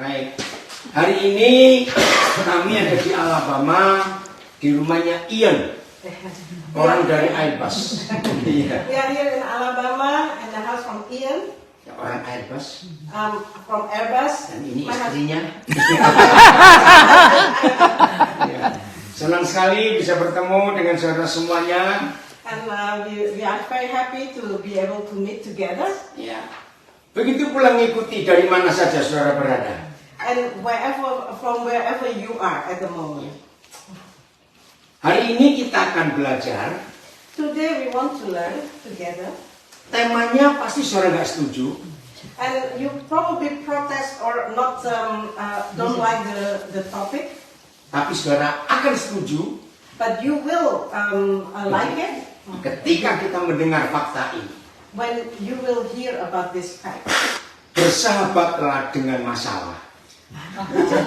Baik. Hari ini kami ada di Alabama, di rumahnya Ian, orang dari Airbus. We are here in Alabama, in the house from Ian. Orang Airbus. From Airbus. Dan ini istrinya. Senang sekali bisa bertemu dengan saudara semuanya. And we are very happy to be able to meet together. Ya. Begitu pula mengikuti dari mana saja saudara berada. And from wherever you are at the moment. Hari ini kita akan belajar. Today we want to learn together. Temanya pasti saudara nggak setuju. And you probably protest or not don't like the topic. Tapi saudara akan setuju. But you will like it. Ketika kita mendengar fakta ini. When you will hear about this fact. Bersahabatlah dengan masalah.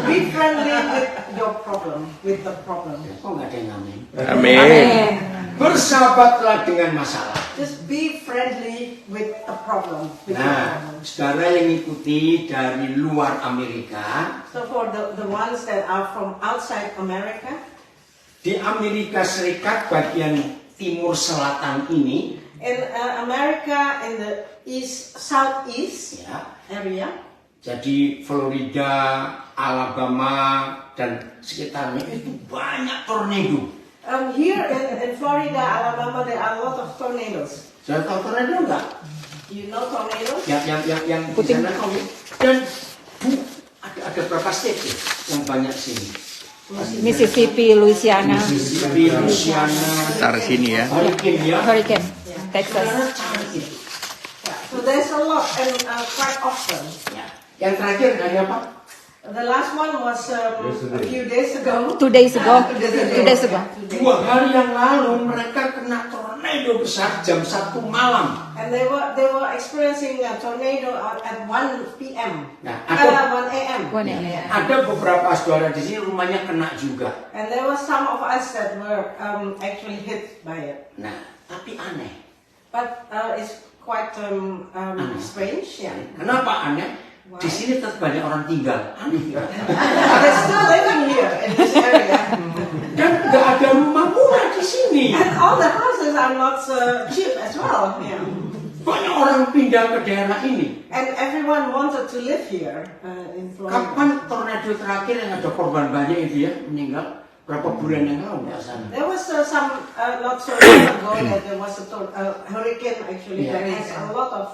Be friendly with your problem, with the problem. Kok nggak ada yang amin? Amin. Bersahabatlah dengan masalah. Just be friendly with a problem. With your Nah, problem. saudara yang ikuti dari luar Amerika, So for the ones that are from outside America, di Amerika Serikat bagian timur selatan ini, in America in the southeast ya, area, jadi Florida, Alabama dan sekitarnya itu banyak tornado. here in Florida, Alabama, there are a lot of tornadoes. Saudara tahu tornado enggak? You know tornadoes? Yang di sana dan ada berapa state ya yang banyak sini? Mississippi, Louisiana, Mississippi, Louisiana, Ntar sini ya. Hurricane ya. Hurricane, Texas. Saudara cari itu. Yeah. So there's a lot and quite often. Ya. Yang terakhir hari apa? The last one was a few days ago. 2 days ago. 2 days ago. 2 hari yang lalu mereka kena tornado besar jam 1 malam. And they were experiencing a tornado at 1 p.m. Nah, 1 a.m. 1 a.m. ada beberapa saudara di sini rumahnya kena juga. And there were some of us that were actually hit by it. Nah, tapi aneh. But it's quite strange, yeah. Kenapa aneh? Di sini tetap banyak orang tinggal. Aneh ya. They're still living here in this area. Dan nggak ada rumah murah di sini. And all the houses are not cheap as well. Yeah. Banyak orang pindah ke daerah ini. And everyone wanted to live here in Florida. Kapan tornado terakhir yang ada korban banyak itu ya meninggal? Berapa bulan yang lalu di sana? There was some not so long ago that there was a hurricane actually that has a lot of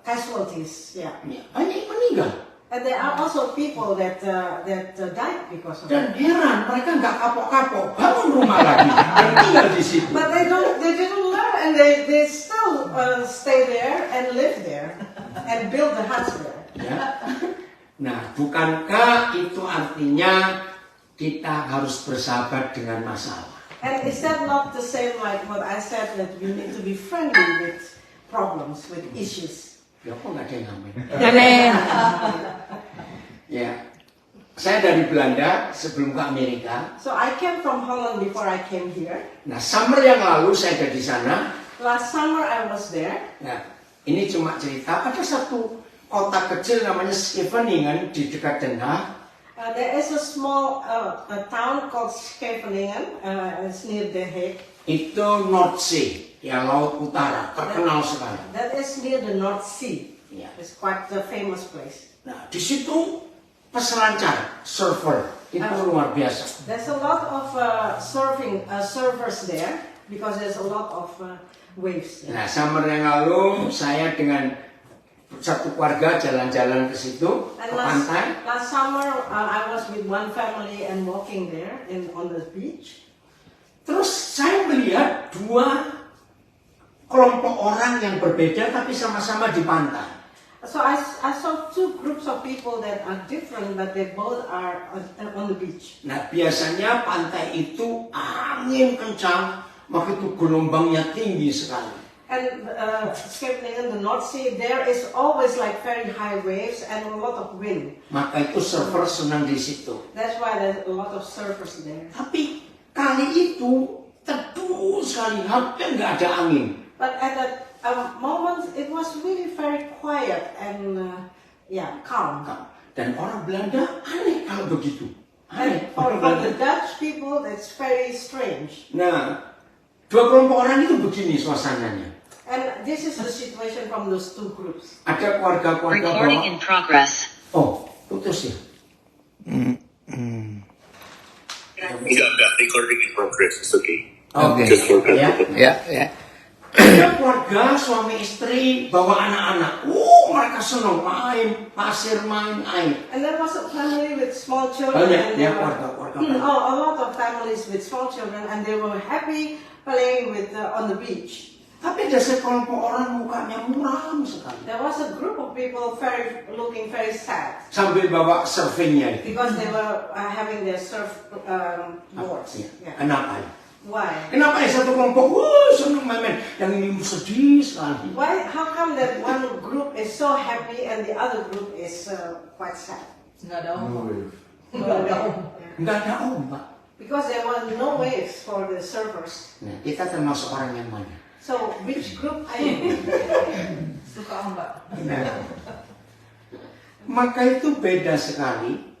casualties. Yeah. Ya, banyak yang meninggal. And there are also people that died because of Dan it. heran mereka nggak kapok-kapok bangun rumah lagi dan tinggal di situ. But they didn't learn, and they still stay there and live there and build the house there. Ya. Nah, bukankah itu artinya kita harus bersahabat dengan masalah? And is that not the same like what I said, that we need to be friendly with problems, with issues? Ya, kok nggak ada yang ngamen? Amin. Ya, saya dari Belanda sebelum ke Amerika. So I came from Holland before I came here. Nah, summer yang lalu saya ada di sana. Last summer I was there. Nah, ini cuma cerita. Ada satu kota kecil namanya Scheveningen di dekat Den Haag. There is a small town called Scheveningen. It's near The Hague. Itu Noordzee, ya Laut Utara, terkenal sekali. That is near the North Sea. Ya. It's quite a famous place. Nah, di situ peselancar, surfer, itu luar biasa. There's a lot of surfers there because there's a lot of waves there. Nah, summer yang lalu saya dengan satu keluarga jalan-jalan ke situ, And ke pantai. last summer I was with one family and walking there on the beach. Terus saya melihat 2 kelompok orang yang berbeda tapi sama-sama di pantai. So I saw 2 groups of people that are different, but they both are on the beach. Nah, biasanya pantai itu angin kencang, maka itu gelombangnya tinggi sekali. And Scheveningen, the North Sea, there is always like very high waves and a lot of wind. Maka itu surfer senang di situ. That's why there's a lot of surfers there. Tapi kali itu teduh sekali, hampir nggak ada angin. But at that moment, it was really very quiet and calm. Dan orang Belanda aneh kalau begitu. Aneh. And for the Dutch people, that's very strange. Nah, dua kelompok orang itu begini suasananya. And this is the situation from those two groups. Ada keluarga-keluarga Recording bawa. in progress. Oh, putus ya. Enggak, recording in progress, it's okay. Oke. Just for Ya. Ya, ya. Ada keluarga suami istri bawa anak-anak. Mereka senang main pasir, main air. And there was a family with small children. Banyak and ya they were- keluarga-keluarga. a lot of families with small children, and they were happy playing with on the beach. Tapi ada sekelompok orang mukanya muram sekali. There was a group of people looking very sad Sambil bawa surfingnya itu. because they were having their surf boards. Ya. Yeah. Kenapa ya? Why? Kenapa ya satu kelompok senang main, yang ini sedih sekali. Why? How come that one group is so happy and the other group is quite sad? Nggak ada ombak. Because there was no waves for the surfers. Nah, kita termasuk orang yang mana? So which group are you? Nah, maka itu beda sekali.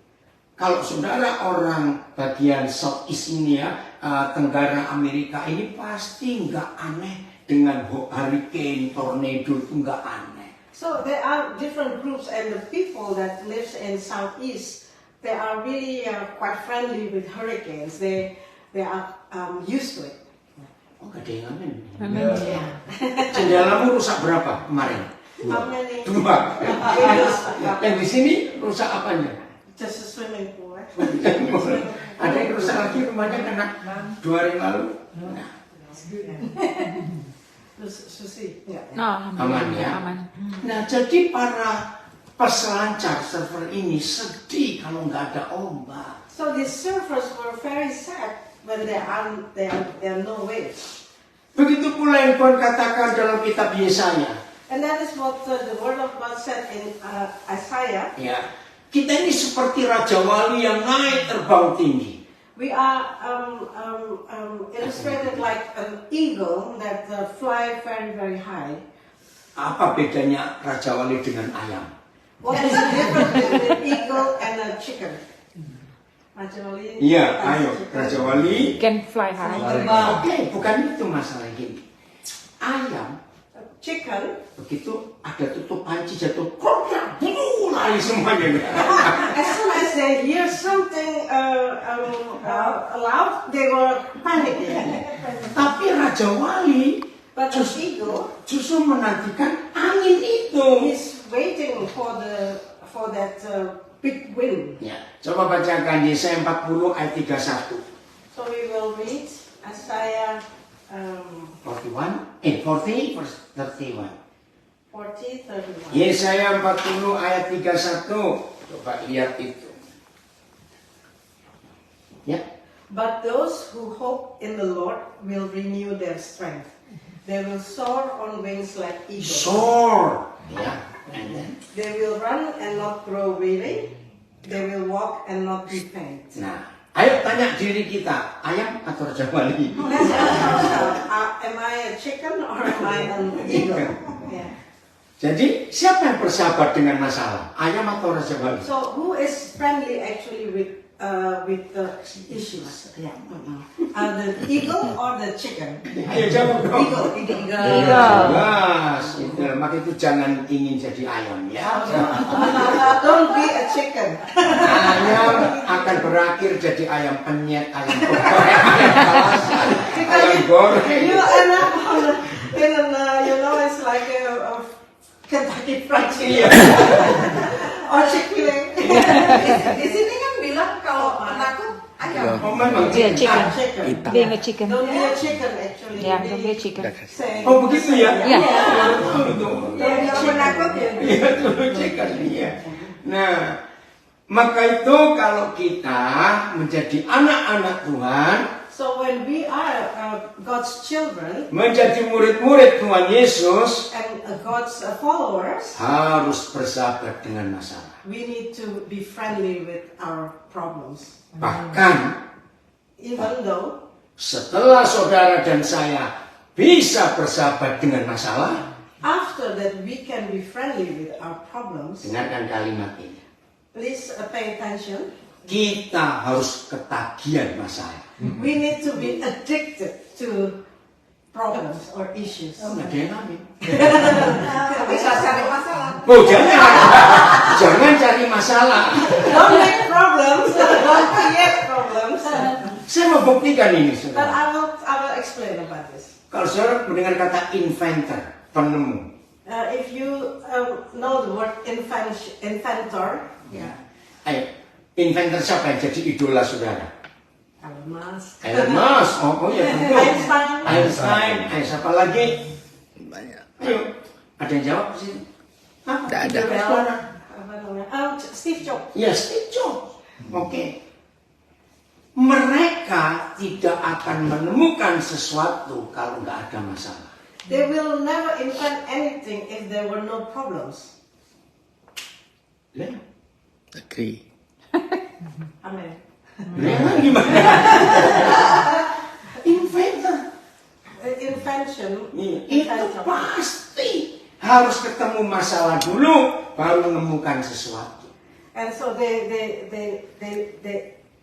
Kalau saudara orang bagian Southeast ini ya, Tenggara Amerika ini pasti nggak aneh dengan hurricane, tornado itu nggak aneh. So there are different groups, and the people that lives in Southeast, they are really quite friendly with hurricanes. They are used to it. Oh, gak ada yang aneh. Amin. Jendelamu rusak berapa kemarin? How many? 2. Yang di sini rusak apanya? Just a swimming pool. Eh? Ada yang rusak lagi rumahnya karena 2 hari lalu. Nah, Susi. Yeah. Oh, aman ya. Aman. Nah, jadi para peselancar surfer ini sedih kalau nggak ada ombak. So the surfers were very sad when there are no waves. Begitu pula yang Tuhan katakan dalam kitab Yesaya. And that is what the word of God said in Isaiah. Ya, kita ini seperti raja wali yang naik terbang tinggi. We are illustrated like an eagle that fly very, very high. Apa bedanya raja wali dengan ayam? What is the difference between an eagle and a chicken? Raja Wali. Iya, ayo raja wali. Can fly high. Oke, bukan itu masalah gini. Ayam Chicken, begitu ada tutup panci jatuh, lari semuanya. as soon as they hear something loud, they were panicking. Tapi raja wali But the eagle justru menantikan angin itu. is waiting for that big wind. Ya, coba bacakan Yesaya 40 ayat 31. So we will read Isaiah 40 verse 31. 40:31. Yesaya 40 ayat 31. Coba lihat itu. Ya. But those who hope in the Lord will renew their strength. They will soar on wings like eagles. Soar. Ya. And then, They will run and not grow weary. They will walk and not be faint. nah, ayo tanya diri kita, ayam atau raja wali? Let's ask ourselves, am I a chicken or am I an eagle? Yeah. Jadi, siapa yang bersahabat dengan masalah? Ayam atau raja wali? So who is friendly actually with the issues? Yeah. The eagle or the chicken? Ayo jawab dong. Eagle. Jelas, itu. Maka itu jangan ingin jadi ayam ya. Don't be a chicken. Ayam akan berakhir jadi ayam penyet, ayam goreng, ayam goreng. You end up it's like a Kentucky Fried Chicken or chicken. Di sini kan bilang kalau penakut ayam. Oh, memang Iya, chicken. Chicken. Being a chicken. Don't be a chicken actually. Yeah, don't be a chicken. Say- Oh begitu ya? Iya. Yang penakut ya. Iya dulu cekan iya. Nah, maka itu kalau kita menjadi anak-anak Tuhan, So when we are God's children menjadi murid-murid Tuhan Yesus, and God's followers, harus bersahabat dengan masalah. we need to be friendly with our problems. Bahkan Even though setelah saudara dan saya bisa bersahabat dengan masalah, after that we can be friendly with our problems. Dengarkan kalimat ini. Please pay attention. Kita harus ketagihan masalah. We need to be addicted to problems or issues. Oh, nggak ada yang amin. Bisa cari masalah. Oh, jangan. Jangan cari masalah. Don't make problems. Don't create problems. Saya mau buktikan ini, But saudara. I will explain about this. Kalau saudara mendengar kata inventor, penemu. If you know the word inventor, yeah, Ayo, inventor siapa yang jadi idola saudara? Elon Musk, Elon Musk. Oh ya tentu. Einstein, Einstein. Ayo, siapa lagi? Banyak. Ayo, ada yang jawab sih? Apa? Nggak ada. Idola saudara? apa namanya? Steve Jobs. Ya, Steve Jobs. Oke. Mereka tidak akan menemukan sesuatu kalau nggak ada masalah. They will never invent anything if there were no problems. Ya. Agree. Amen. Memang gimana? Inventor. Invention. Itu pasti harus ketemu masalah dulu baru menemukan sesuatu. And so they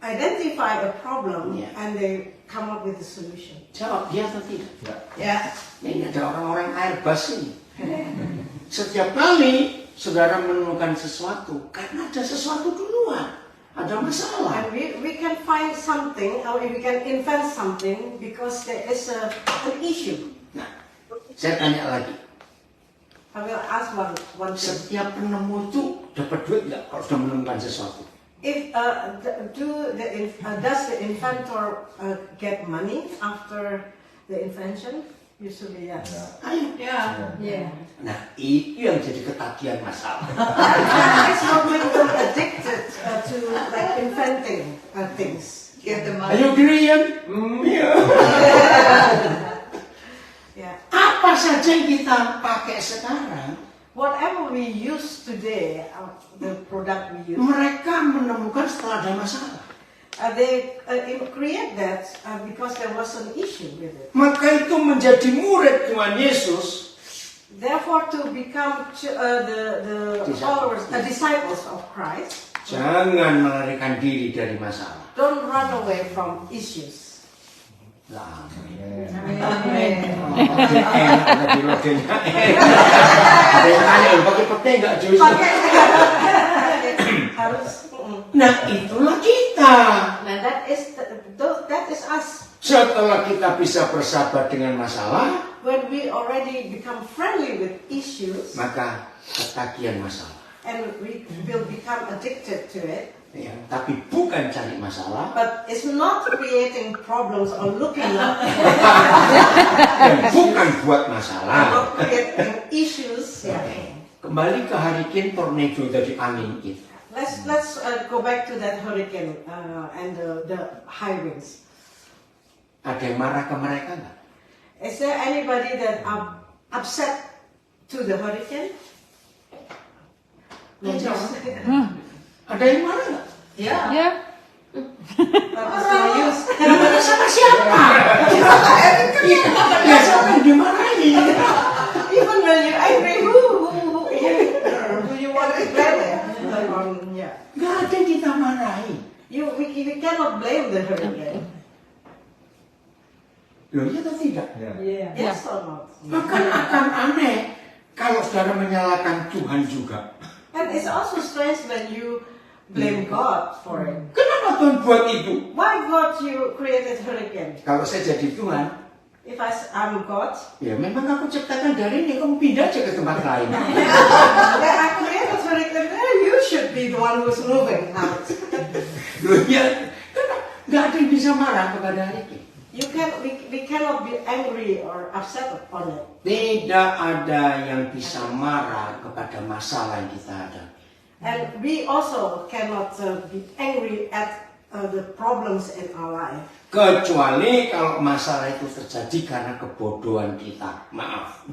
identify a problem Yeah. and they come up with a solution. Jawab dia atau tidak? Yeah. Ini ada orang-orang Airbus ini. Setiap kali saudara menemukan sesuatu, karena ada sesuatu duluan, ada masalah. And we can find something, or we can invent something because there is an issue. Nah, saya tanya lagi, I will ask one thing. setiap penemu itu dapat duit nggak kalau sudah menemukan sesuatu? If does the inventor get money after the invention? Usually yes. Ayo. Yeah. Nah, itu yang jadi ketagihan masalah. It's what makes them addicted to like inventing things. Get the money. Ayo Grian. Iya. Yeah. Apa saja yang kita pakai sekarang, Whatever we use today, the product we use, mereka menemukan setelah ada masalah. they create that because there was an issue with it. Maka itu menjadi murid Tuhan Yesus. Therefore, to become the followers, disciples of Christ, Jangan melarikan diri dari masalah. don't run away from issues. Lah, Amen. enak tadi logenya. Ada yang tanya, pakai pete nggak Jus? Harus. Nah, itulah kita. Nah, that is us. Setelah kita bisa bersahabat dengan masalah, When we already become friendly with issues, maka ketagihan masalah. and we will become addicted to it, Ya, tapi bukan cari masalah, but it's not creating problems or looking up, dan bukan buat masalah. not creating issues. Yeah. Kembali ke hurricane tornado tadi, angin itu. Let's go back to that hurricane and the high winds. Ada yang marah ke mereka nggak? Is there anybody that are upset to the hurricane? No, just Ada yang marah nggak? Yeah. Yeah. serious. Marah sama siapa? Ya siapa yang dimarahi? Even when you're angry, who you want to blame it? Yeah. Nggak ada yang kita marahi. We cannot blame the hurricane. Loh, iya atau tidak? Yes or not? Maka akan aneh kalau saudara menyalahkan Tuhan juga. And it's also strange when you blame God for it. Kenapa Tuhan buat itu? Why God you created hurricane? Kalau saya jadi Tuhan, If I'm God, ya memang aku ciptakan dari ini, kamu pindah aja ke tempat lain. then I created hurricane. You should be the one who's moving out. Loh ya, nggak ada yang bisa marah kepada hurricane. We cannot be angry or upset upon it. Tidak ada yang bisa marah kepada masalah yang kita hadapi. And we also cannot be angry at the problems in our life. Kecuali kalau masalah itu terjadi karena kebodohan kita. Maaf.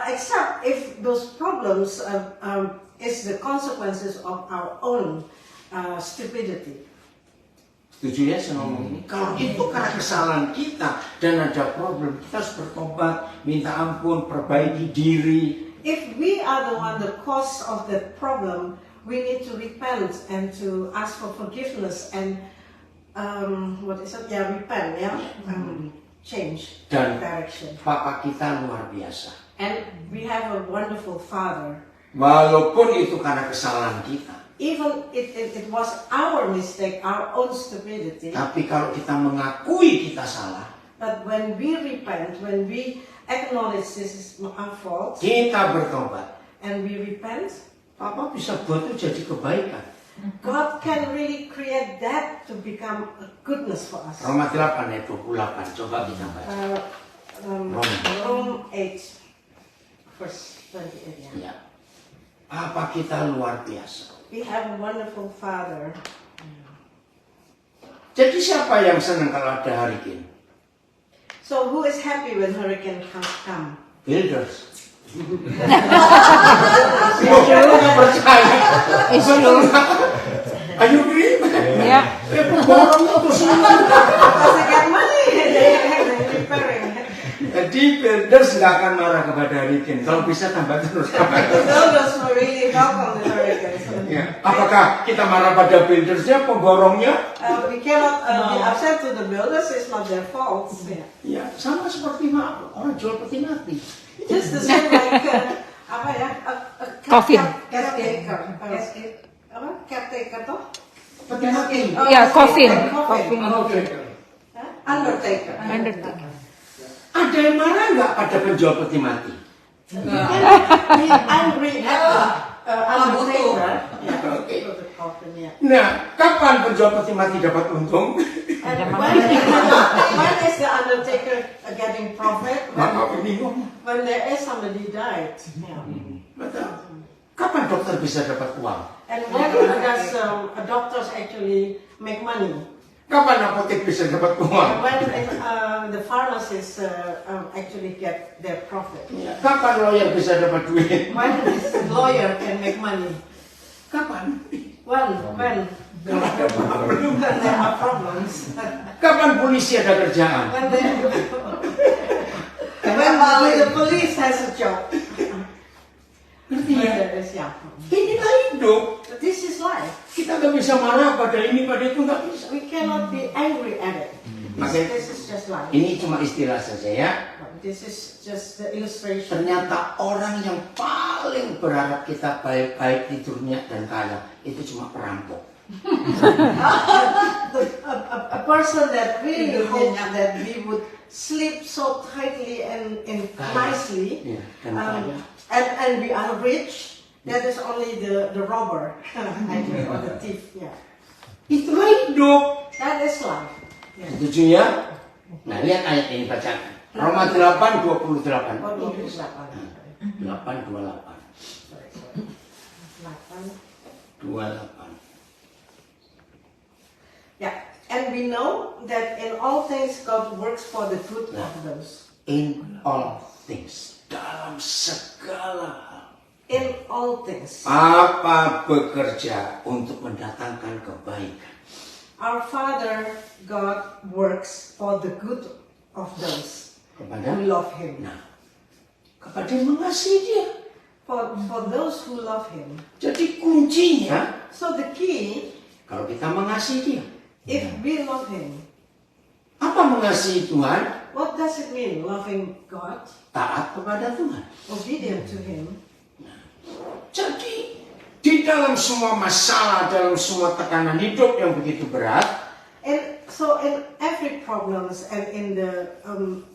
Except if those problems is the consequences of our own stupidity. Setuju ya saya ngomong ini? Kalau itu karena kesalahan kita dan ada problem, kita harus bertobat, minta ampun, perbaiki diri. If we are the one the cause of the problem, we need to repent and to ask for forgiveness and repent, change Dan direction. Papa kita luar biasa. And we have a wonderful Father. Walaupun itu karena kesalahan kita. Even it was our mistake, our own stupidity. Tapi kalau kita mengakui kita salah, But when we repent, when we acknowledge this is our fault, kita bertobat, and we repent, Papa bisa buat itu jadi kebaikan. God can really create that to become a goodness for us. Roma 8 ayat 28, coba kita baca. Rome 8, verse 28. Yeah. Ya. Papa kita luar biasa. We have a wonderful Father. Jadi siapa yang senang kalau ada hurricane? So who is happy when hurricane come? Builders. Nggak percaya. It's true. Ayo agree? Yeah. Pemborong itu semua. Because they get money, they repairing. Jadi builders nggak akan marah kepada hurricane. Kalau bisa tambah terus. The builders will really welcome the hurricanes. Ya. Apakah kita marah pada buildersnya, pemborongnya? We cannot be upset to the builders. It's not their fault. Yeah. Ya, sama seperti orang jual peti mati. Just the same like Coffin. caretaker. Caretaker toh? Peti mati. Yeah, coffin. Coffin. Coffin. Undertaker. Undertaker. Ada yang marah nggak pada penjual peti mati? Be angry at the undertaker. Oke. The coffin, yeah. Nah, kapan penjual peti mati dapat untung? And when is the undertaker getting profit? Maaf ini When there is somebody died. Yeah. betul. Kapan dokter bisa dapat uang? And when does doctors actually make money? Kapan apotek bisa dapat uang? When the pharmacists actually get their profit. Ya. Kapan lawyer bisa dapat duit? When this lawyer can make money. Kapan? When Kalau ada problem. when there are problems. Kapan polisi ada kerjaan? When the police has a job. Ngerti ya? There is, yeah. Inilah hidup. This is life. Kita nggak bisa marah pada ini, pada itu nggak bisa. We cannot be angry at it. This is just life. Ini cuma istilah saja ya. This is just the illustration. Ternyata orang yang paling berharap kita baik-baik tidurnya dan kaya itu cuma perampok. A person that really hope that we would sleep so tightly and nicely, Ya, dan kaya. and we are rich. That is only the robber, actually, or the thief. Yeah, Itulah hidup. that is life. Setuju ya? Nah, lihat ayat ini bacakan. Roma 8:28. 28. Yeah, and we know that in all things God works for the good of those. In all things, dalam segala hal. In all things. Apa bekerja untuk mendatangkan kebaikan. Our Father God works for the good of those Kepada who love Him. Nah, kepada yang mengasihi dia. For those who love Him. Jadi kuncinya, So the key, kalau kita mengasihi dia. if we love Him, Apa mengasihi Tuhan? what does it mean? Loving God, Taat kepada Tuhan. obedient to Him. Jadi, di dalam semua masalah, dalam semua tekanan hidup yang begitu berat, And so in every problems and in the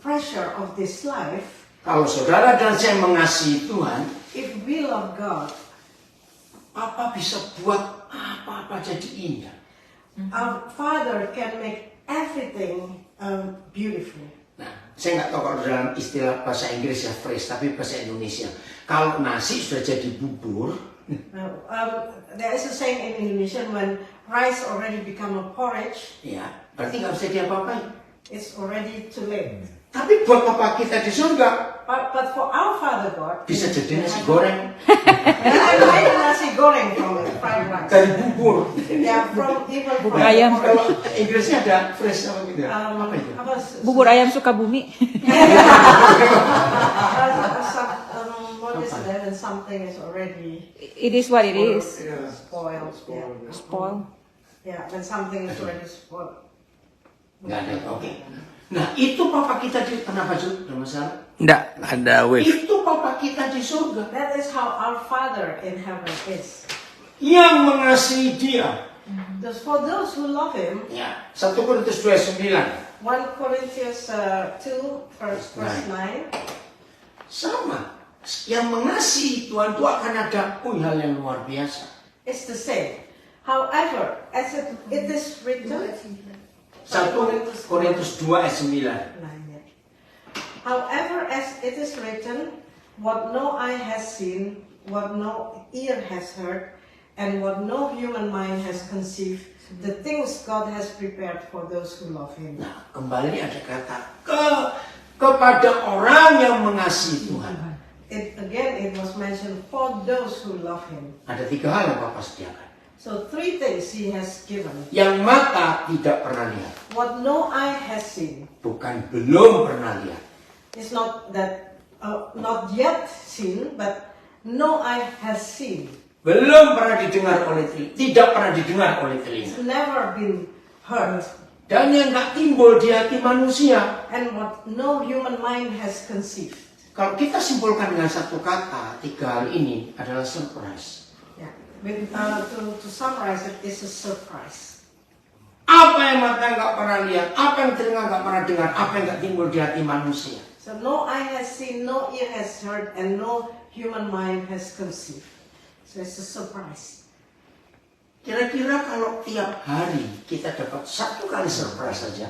pressure of this life, kalau saudara dan saya mengasihi Tuhan, if we love God, Papa bisa buat apa-apa jadi indah. our Father can make everything beautiful. Nah, saya nggak tahu kalau dalam istilah bahasa Inggris ya phrase, tapi bahasa Indonesia. Kalau nasi sudah jadi bubur, There is a saying in Indonesian, when rice already become a porridge, ya berarti nggak bisa diapa-apain. it's already too late. Tapi buat Papa kita di surga, But for our Father God, bisa jadi nasi goreng. and I made nasi goreng from it, fried rice. Dari bubur. Yeah, from even from ayam. Kalau Inggrisnya ada fresh apa gitu. Apa itu? Bubur ayam Sukabumi. What is that? And something is already It is what it is. spoiled. Yeah. Spoil. Yeah, when something is already spoiled. Nggak ada, oke. Nah, itu papa kita di kenapa Jul? Ada masalah? Enggak ada wave. Itu papa kita di surga That is how our Father in heaven is. yang mengasihi dia. Because for those who love Him, Ya, 1 Korintus 2:9 1 Corinthians 2, verse 9, sama. Yang mengasihi Tuhan itu akan ada hal yang luar biasa. it's the same. However, as it is written, 1 Korintus 2:9. however, as it is written, what no eye has seen, what no ear has heard, and what no human mind has conceived, the things God has prepared for those who love Him. Nah, kembali ada kata kepada orang yang mengasihi Tuhan. It was mentioned for those who love Him. Ada 3 hal yang Bapak sediakan. So 3 things He has given. Yang mata tidak pernah lihat, What no eye has seen. bukan belum pernah lihat. It's not that not yet seen, but no eye has seen. Belum pernah didengar oleh telinga, tidak pernah didengar oleh telinga. It's never been heard. Dan yang nggak timbul di hati manusia. And what no human mind has conceived. Kalau kita simpulkan dengan satu kata, 3 hal ini adalah surprise. Yeah. To summarize it, it's a surprise. Apa yang mata nggak pernah lihat, apa yang telinga nggak pernah dengar, apa yang nggak timbul di hati manusia. So no eye has seen, no ear has heard, and no human mind has conceived. So it's a surprise. Kira-kira kalau tiap hari kita dapat 1 kali surprise saja.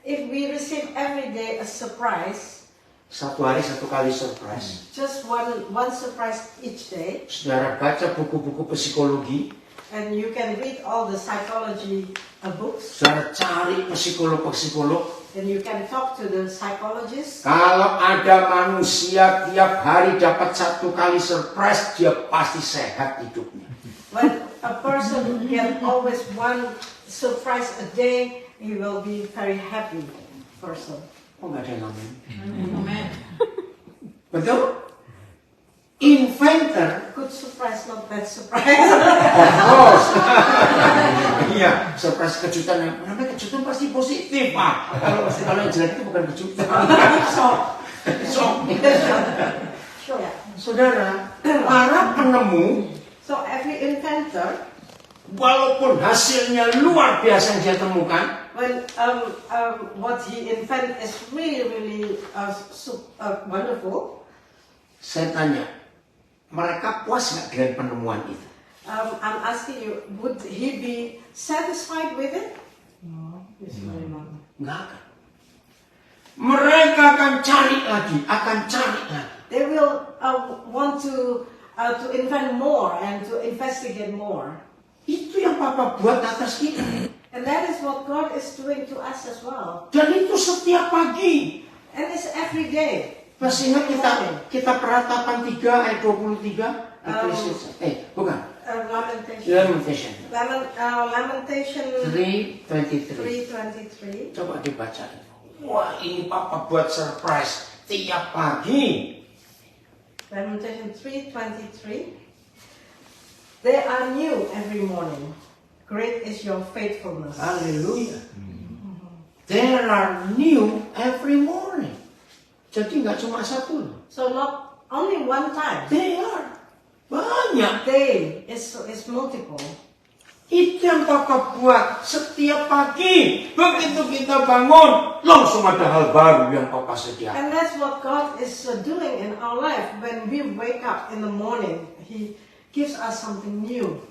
If we receive every day a surprise, 1 hari 1 kali surprise. just one surprise each day, Saudara baca buku-buku psikologi, and you can read all the psychology books, saudara cari psikolog-psikolog. and you can talk to the psychologists. Kalau ada manusia tiap hari dapat 1 kali surprise, dia pasti sehat hidupnya. When a person gets always one surprise a day, he will be very happy person. Oh, nggak ada yang amin. Betul? Inventor, Good surprise, not bad surprise. of course. Iya, surprise kejutan. Namanya kejutan pasti positif, Pak. Kalau yang jelek itu bukan kejutan. Shock. Sure. Saudara, para penemu, So every inventor, walaupun hasilnya luar biasa yang dia temukan, when what he invent is really wonderful, saya tanya, mereka puas nggak dengan penemuan itu? I'm asking you, would he be satisfied with it? No, it's really not. Nggak akan. Mereka akan cari lagi. They will want to invent more and to investigate more. Itu yang Papa buat atas kita. And that is what God is doing to us as well. Dan itu setiap pagi. And it's every day. Masih ingat kita peratapan 3 ayat 23? Bukan. Lamentation. Lamentation 3:23. 3:23. Coba dibaca. Wah, ini Papa buat surprise tiap pagi. Lamentation 3:23. They are new every morning. Great is your faithfulness. Haleluya. There are new every morning. Jadi nggak cuma satu. So not only one time. They are banyak. Day is multiple. Itu yang Papa buat setiap pagi. Begitu kita bangun, langsung ada hal baru yang Papa sediakan. And that's what God is doing in our life. When we wake up in the morning, He gives us something new.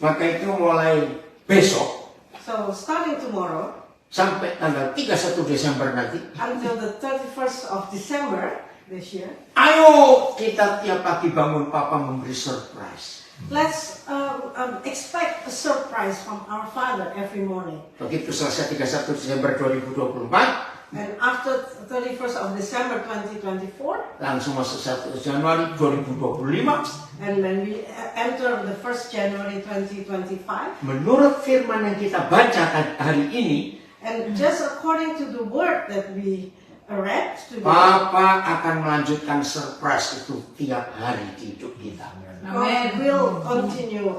Maka itu mulai besok So starting tomorrow sampai tanggal 31 Desember nanti, until the 31st of December this year, ayo kita tiap pagi bangun Papa memberi surprise. let's expect a surprise from our Father every morning. Begitu selesai 31 Desember 2024, And after 31st of December 2024, langsung masuk 1 Januari 2025. and when we enter the 1st January 2025, Menurut firman yang kita baca hari ini, and just according to the word that we read today, Papa akan melanjutkan surprise itu tiap hari di hidup kita. God will continue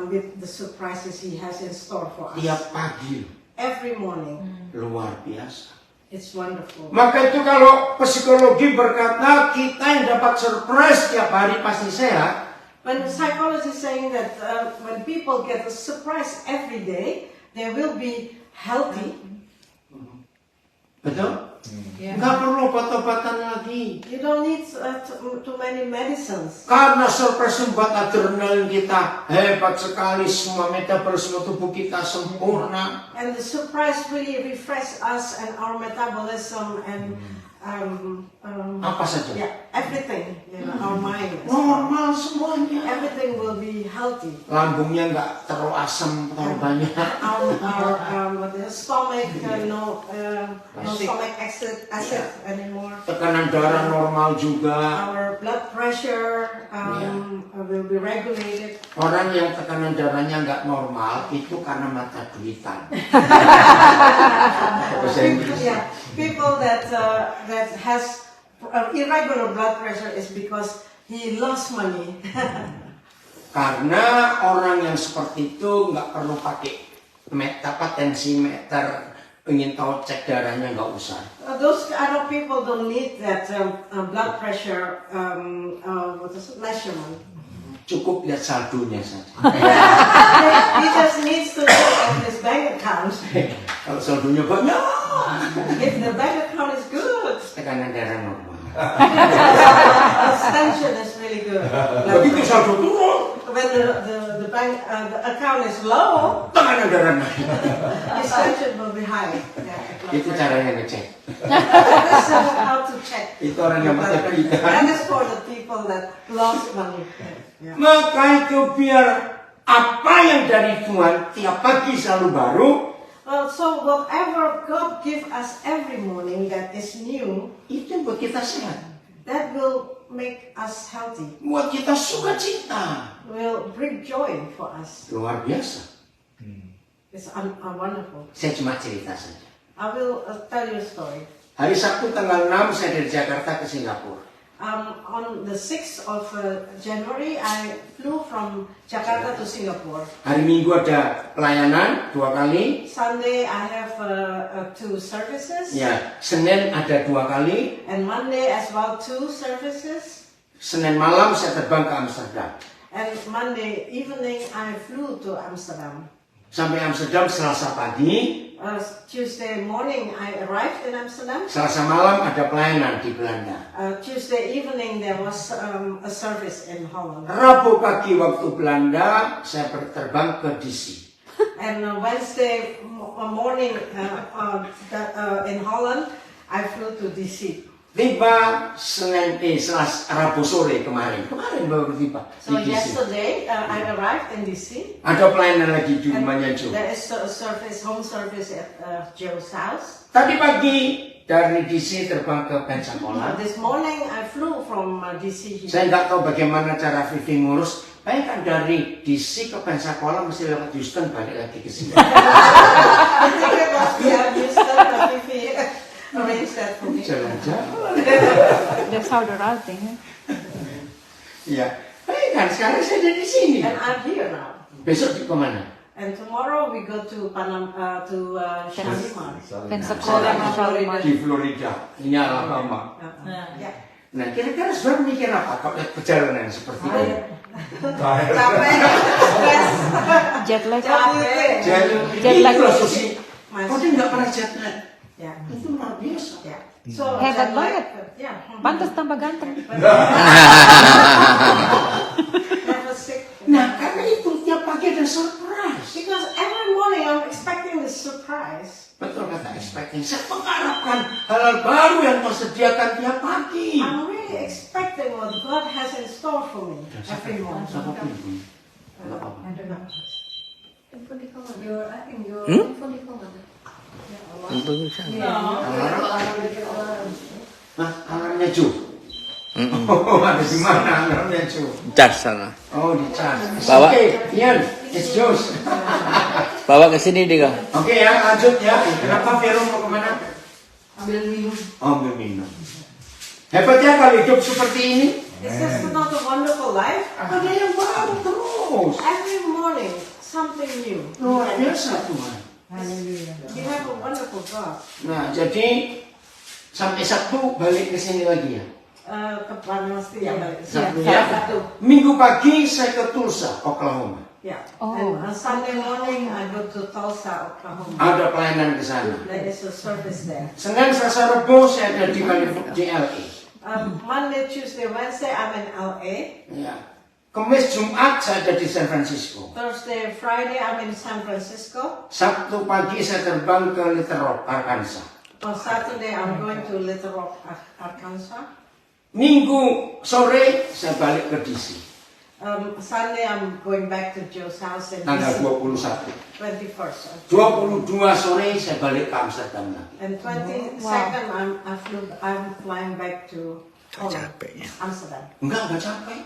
with the surprises He has in store for us Tiap pagi, every morning. luar biasa. It's wonderful. Maka itu kalau psikologi berkata kita yang dapat surprise tiap hari pasti sehat. When psychology is saying that when people get a surprise every day, they will be healthy. Betul? Nggak perlu obat-obatan lagi. You don't need too many medicines. Karena surprise membuat adrenalin kita hebat sekali, semua metabolisme tubuh kita sempurna. And the surprise really refresh us and our metabolism and Apa saja? yeah, everything, our mind. Normal semuanya. Everything will be healthy. Lambungnya nggak terlalu asam, terlalu banyak. Our stomach, no stomach acid anymore. Tekanan darah normal juga. Our blood pressure will be regulated. Orang yang tekanan darahnya nggak normal itu karena mata duitan. Yeah, people that has irregular blood pressure is because he lost money. Karena orang yang seperti itu nggak perlu pakai tensimeter, pengen tahu cek darahnya nggak usah. Those other people don't need that blood pressure measurement. Cukup lihat saldonya saja. He just needs to look at his bank account. Kalau saldonya banyak, If the bank account is good, tekanan darah normal. his tension is really good. Begitu saldo turun, When the bank the account is low, tekanan darah naik. his tension will be high. Yeah, Itu caranya ngecek. That's how to check. Itu orang yang mata duitan. That is for the people that lost money. Yeah. Maka itu biar apa yang dari Tuhan tiap pagi selalu baru. Well, so whatever God give us every morning that is new, Itu buat kita sehat, that will make us healthy. buat kita sukacita. Will bring joy for us. Luar biasa. It's wonderful. Saya cuma cerita saja. I will tell you a story. Hari Sabtu tanggal 6 saya dari Jakarta ke Singapura. On the 6th of January, I flew from Jakarta to Singapore. Hari Minggu ada pelayanan 2 kali. Sunday, I have 2 services. Ya, Senin ada 2 kali. And Monday as well, 2 services. Senin malam saya terbang ke Amsterdam. And Monday evening, I flew to Amsterdam. Sampai Amsterdam Selasa pagi. Tuesday morning, I arrived in Amsterdam. Selasa malam ada pelayanan di Belanda. Tuesday evening, there was a service in Holland. Rabu pagi waktu Belanda saya terbang ke DC. And Wednesday morning in Holland, I flew to DC. Tiba Rabu sore kemarin baru tiba So di DC. yesterday, I arrived in DC. Ada pelayanan lagi di And rumahnya Joe. there is a home service at Joe's house. Tadi pagi dari DC terbang ke Pensacola. This morning, I flew from DC here. Saya nggak tahu bagaimana cara Vivi ngurus. Bayangkan dari DC ke Pensacola mesti lewat Houston balik lagi ke sini. I think it was Houston, but Fifi arranged that for me. Jalan-jalan. That's how the routing. Iya. Bayangkan sekarang saya ada di sini. And I'm here now. Besok di kemana? And tomorrow we go to Shalimar. Pensacola, Shalimar. Di Florida. Ini Alabama. Yeah. Nah, kira-kira saudara mikir apa kalau lihat perjalanan seperti ini? Capek, stress, Jet lag. capek. Jet lag. Itu loh Susi. Mas- Kau dia nggak pernah jet lag. Yeah. Itu luar biasa. Yeah. So Hebat jet lag, banget. Yeah. Pantas tambah ganteng. Never sick. Nah, karena itu tiap pagi ada surprise. Because every morning I'm expecting this surprise. Betul kata expecting. Saya mengharapkan hal-hal baru yang kau sediakan tiap pagi. I'm really expecting what God has in store for me every morning. Siapa pun ibu. Nggak apa-apa. Tentu bisa. Nah, alarmnya Ju. Oh, ada di mana alarmnya Ju? Cas sana. Oh, di cas. Bawa. Oke, Ian, it's yours. Bawa ke sini Dika. Oke ya, lanjut ya. Kenapa Vero mau kemana? Ambil minum. Oh, ambil minum. Hebat ya kalau hidup seperti ini. Is this not a wonderful life? Ada yang baru terus. Every morning, something new. Luar biasa Tuhan. We have a wonderful God. Nah, jadi sampai Sabtu balik ke sini lagi ya. Ke Panwasti ya balik. Sabtu Ya, ya. Sabtu. Minggu pagi saya ke Tulsa, Oklahoma. Yeah. Oh. And on Sunday morning, I go to Tulsa, Oklahoma. Ada pelayanan ke sana. There is a service there. Senin, Selasa, Rabu saya ada di di LA. Monday, Tuesday, Wednesday, I'm in LA. Ya. Kamis, Jumat saya ada di San Francisco. Thursday, Friday, I'm in San Francisco. Sabtu pagi saya terbang ke Little Rock, Arkansas. On Saturday, I'm going to Little Rock, Arkansas. Minggu sore saya balik ke DC. Sunday, I'm going back to Joe's house in Tanggal DC. 21. 21st. 22 sore saya balik ke Amsterdam lagi. And 22nd, I'm flying back to Holland, Capeknya. Amsterdam. Enggak capek.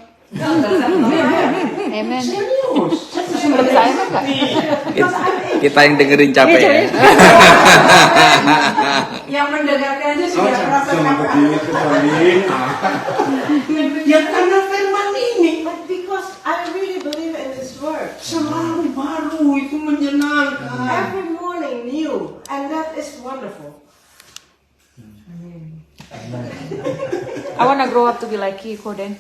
Amen. Serius. Menurut saya mah enggak. Kita yang dengerin capek ya. Yang mendengarkan aja sudah merasa capek. Ya karena firman ini But because I really believe in this word. selalu baru, itu menyenangkan. Every morning new, and that is wonderful. I wanna grow up to be like Kiko then.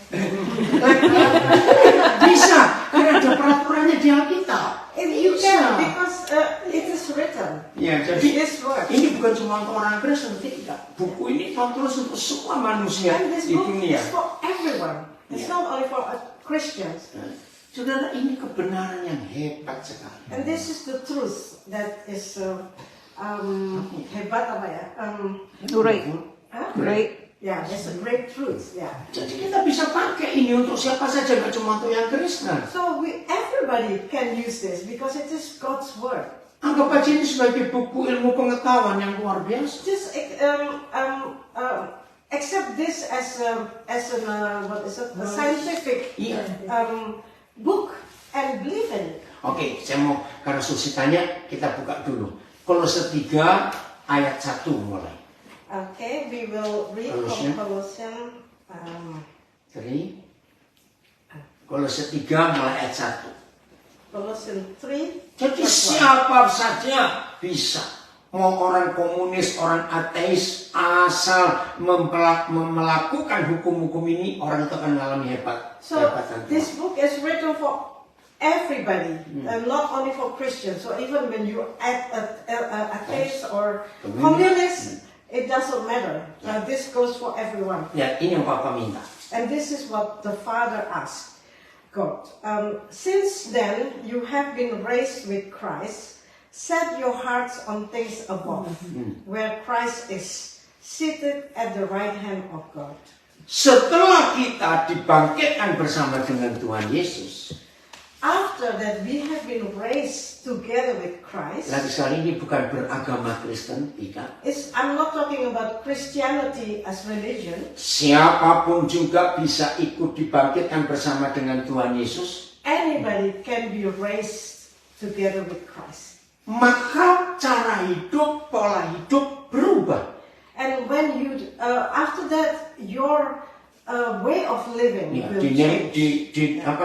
Bisa, karena ada peraturannya di Alkitab. You can, because it is written. Ya, jadi This word. ini bukan cuma untuk orang Kristen, tidak. Buku ini terus untuk semua manusia And this di book dunia. is for everyone. It's not only for Christians. Saudara, ini kebenaran yang hebat sekali. And this is the truth that is hebat apa ya? Great. Huh? Great. Yeah, it's a great truth. Yeah. Jadi kita bisa pakai ini untuk siapa saja, nggak cuma untuk yang Kristen. So everybody can use this because it is God's word. Anggap aja ini sebagai buku ilmu pengetahuan yang luar biasa. Just accept this as a scientific Iya. book and believe in it. Oke, saya mau karena Susi tanya, kita buka dulu. Kolose 3 ayat 1 mulai. Okay, we will read Colossians. from Colossians. 3. Kolose 3 mulai ayat 1. Colossians 3. Jadi verse 1. siapa saja bisa. Mau orang komunis, orang ateis, asal melakukan hukum-hukum ini, orang itu akan mengalami So kehebatan Tuhan. this book is written for everybody, not only for Christians. So even when you atheist or communist, it doesn't matter. This goes for everyone. Ya, ini yang Papa minta. And this is what the Father asked God. Since then you have been raised with Christ, set your hearts on things above, where Christ is seated at the right hand of God. Setelah kita dibangkitkan bersama dengan Tuhan Yesus, After that we have been raised together with Christ. lagi sekali ini bukan beragama Kristen, tidak. I'm not talking about Christianity as religion. Siapapun juga bisa ikut dibangkitkan bersama dengan Tuhan Yesus. Anybody can be raised together with Christ. Maka cara hidup, pola hidup berubah. And when you, after that, your way of living Ya, will change.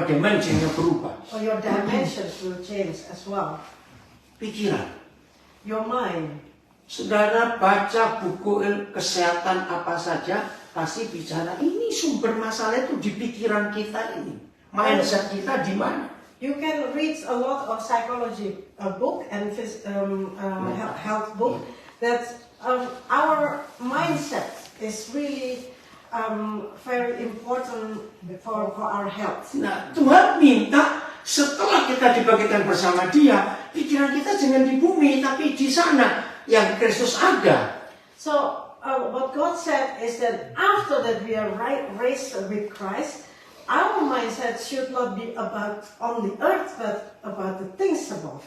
dimensinya berubah. Or your dimensions will change as well. Pikiran. Your mind. Saudara baca buku kesehatan apa saja, pasti bicara ini sumber masalah itu di pikiran kita ini. Mindset kita di mana? You can read a lot of psychology book and health book that our mindset is really very important for our health. Nah, Tuhan minta setelah kita dibangkitkan bersama Dia, pikiran kita jangan di bumi, tapi di sana yang Kristus ada. So what God said is that after that we are raised with Christ, our mindset should not be about on the earth, but about the things above.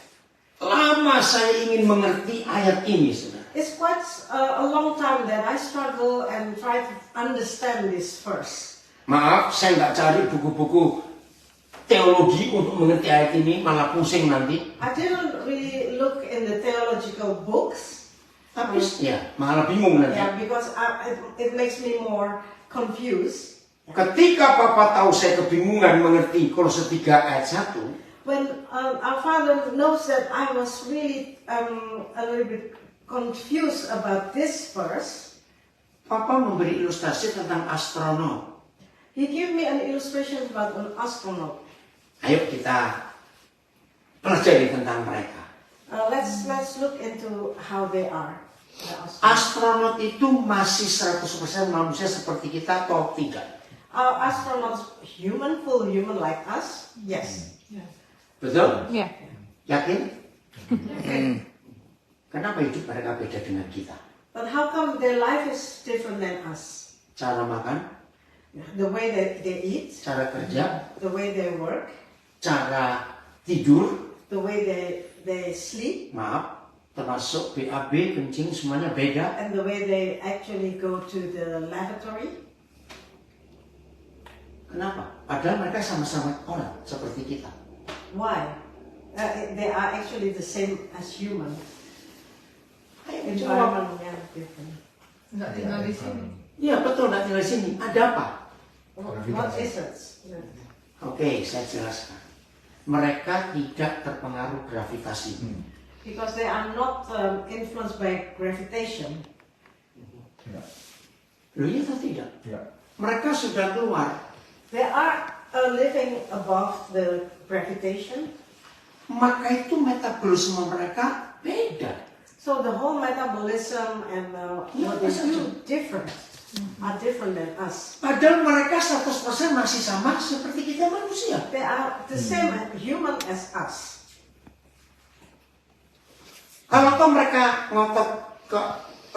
Lama saya ingin mengerti ayat ini, saudara. It's quite a long time that I struggle and try to understand this verse. Maaf, saya nggak cari buku-buku teologi untuk mengerti ayat ini, malah pusing nanti. I didn't really look in the theological books. Tapi ya, malah bingung nanti. Yeah, because it makes me more confused. Ketika Papa tahu saya kebingungan mengerti Kolose 3 ayat 1, When our Father knows that I was really a little bit confused about this verse, Papa memberi ilustrasi tentang astronot. he gave me an illustration about an astronaut. Ayo kita pelajari tentang mereka. Let's look into how they are. The astronauts. Astronot itu masih 100% manusia seperti kita atau tidak? Are astronauts human, full human like us? Yes. Betul? Yeah. Yakin? Kenapa hidup mereka beda dengan kita? But how come their life is different than us? Cara makan, The way that they eat, cara kerja, the way they work, cara tidur, the way they sleep, maaf, termasuk BAB, kencing, semuanya beda. and the way they actually go to the lavatory. Kenapa? Padahal mereka sama-sama orang seperti kita. Why? They are actually the same as human. Environment yang different. Nggak tinggal di sini. Iya betul, nggak tinggal di sini. Ada apa? What is it? Oke, saya jelaskan. Mereka tidak terpengaruh gravitasi. Because they are not influenced by gravitation. Loh iya atau tidak? Ya. Mereka sudah keluar. They are living above the gravitation. Maka itu metabolisme mereka beda. So the whole metabolism and what they do different, are different than us. Padahal mereka 100% masih sama seperti kita manusia. They are the same human as us. Kalau toh mereka ngotot ke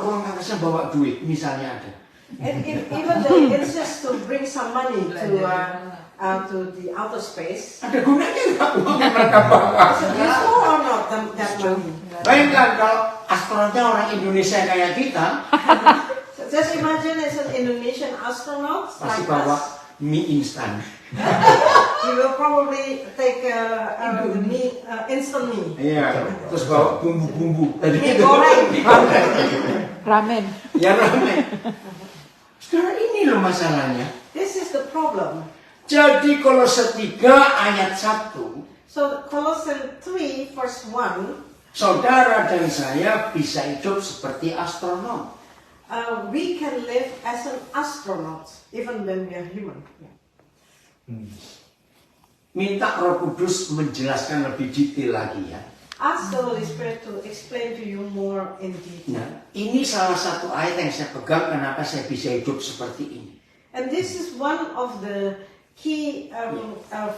ruang angkasa bawa duit, misalnya ada. And even they insist to bring some money to the outer space. Ada gunanya nggak uang yang mereka bawa? Is it useful or not that money? Bayangkan kalau astronotnya orang Indonesia kayak kita, So just imagine it's an Indonesian astronaut pasti like bawa us. mie instan. He will probably take the meat, instant meat. Iya, terus bawa bumbu-bumbu. Tadi Mie itu. goreng. Ramen. Ya rame. Sekarang ini loh masalahnya. This is the problem. Jadi Kolose 3 ayat 1, So Colossians 3 verse 1, saudara dan saya bisa hidup seperti astronot. we can live as an astronaut even when we are human. Minta Roh Kudus menjelaskan lebih detail lagi ya. Ask the Holy Spirit to explain to you more in detail. Nah, ini salah satu ayat yang saya pegang kenapa saya bisa hidup seperti ini. And this is one of the key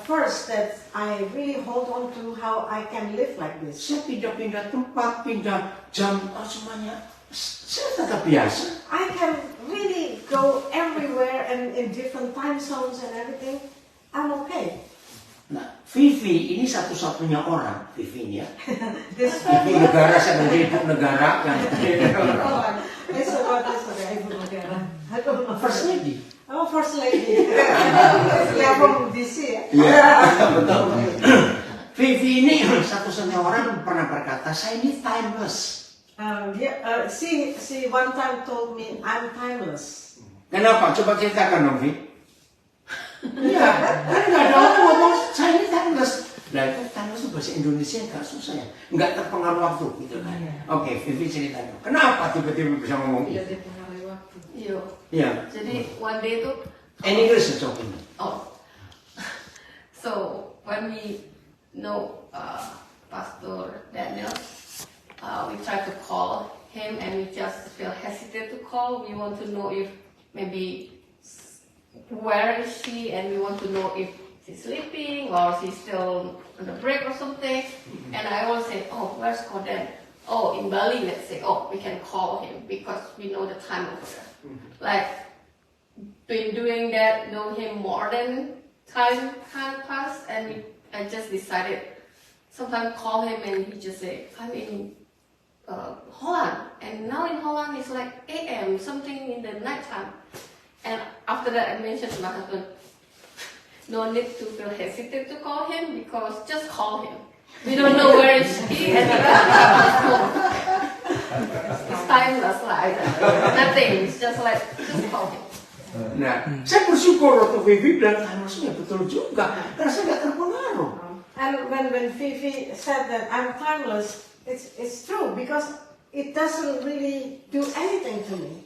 verse that I really hold on to, how I can live like this. Saya pindah-pindah tempat, pindah jam, semuanya. Saya tetap biasa. I can really go everywhere and in different time zones and everything. I'm okay. Nah, Vivi ini satu-satunya orang, Vivi ini ya. This Ibu negara, saya menjadi ibu negara yang It's about this, okay, Ibu Negara. I don't know. First Lady. Oh, First Lady. Yeah, from DC ya. Iya, betul. Vivi ini satu-satunya orang yang pernah berkata, saya ini timeless. She one time told me I'm timeless. Kenapa? Coba ceritakan dong, Vi. Iya, kan nggak ada orang ngomong saya ini timeless. Nah, itu timeless itu bahasa Indonesia nggak susah ya, nggak terpengaruh waktu gitu kan. Oke, Vivi ceritakan. Kenapa tiba-tiba bisa ngomong Iya, itu? dipengaruhi waktu. Iya. Iya. Jadi one day itu. In English it's okay. Oh. So when we know Pastor Daniel, we try to call him and we just feel hesitant to call. We want to know if maybe where is she, and we want to know if she's sleeping or she's still on the break or something. And I always say, oh, where's Koden? Oh, in Bali, let's say, oh, we can call him because we know the time over there. Like, been doing that, know him more than time passed, and I just decided sometimes call him and he just say, I'm in Holland, and now in Holland it's like AM, something in the night time. And after that, I mentioned to my husband, no need to feel hesitant to call him because just call him. We don't know where is he, and it's timeless like nothing. It's just like just call him. Nah, saya bersyukur waktu Vivi bilang harusnya betul juga, karena saya nggak terpengaruh. And when Fifi said that I'm timeless, it's true because it doesn't really do anything to me.